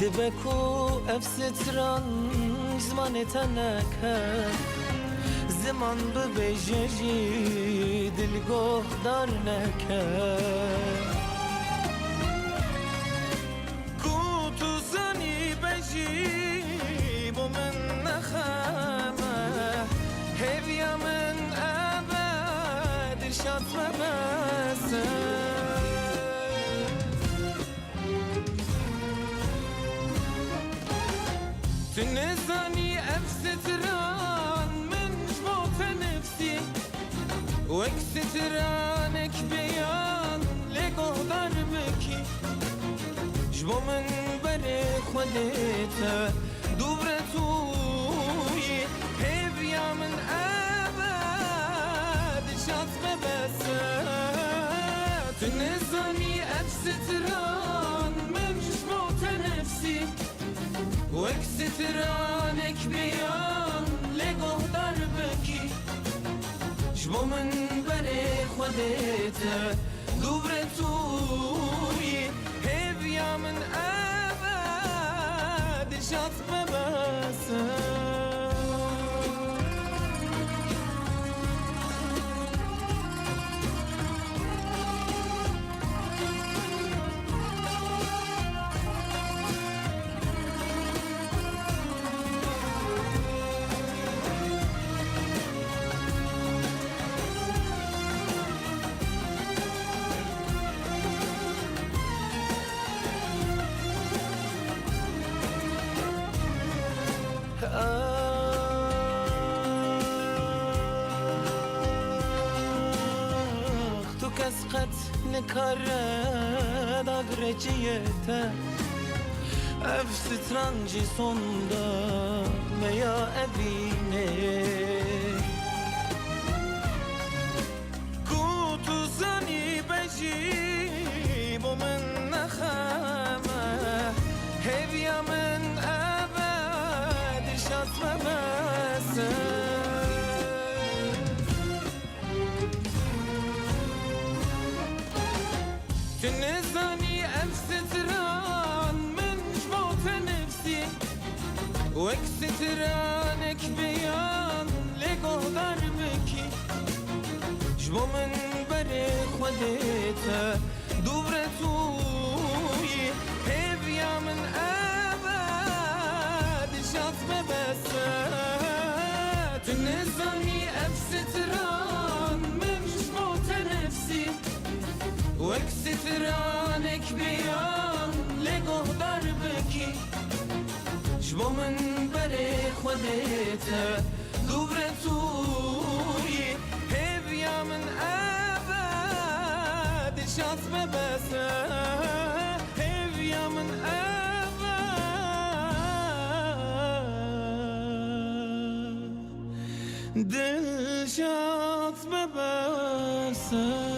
دبکو اف ستران زمان تنکه زمان ببیجی دلگاه دار نکه کو تو زنی بجی بو من نخمه هیویا من ابد ارشاد مبسه تنزاني أفستران من جموت نفسي واكسترانك بيان لقو ضربكي جمو من بريك وديتا دورتوي هيبيا من أبد شاطب بس تنزاني أفستران من جموت نفسي واكسترانك بيان لقوه ضربكي جمو من بريك وديتا دورتوي هيبيا من أبد شاطب بسا تو کس قد نکاره داغرچیته اف سترانجی sonda veya evine kutu zani beji bu men nakhama hevya men abad şat mabasa تنزاني أفستران من جموت نفسي واكسترانك بيان لقوه ضربكي جمو من بريك وديتا دورتوي هيبيا من أبد شاطب بسا تنزاني أفستران من جموت نفسي واكسترانك بيان لقوه ضربكي جمو من بريك وديتا دورتوي هيبيا من أبد شاطب بسا هيبيا من أبد دل شاطب بسا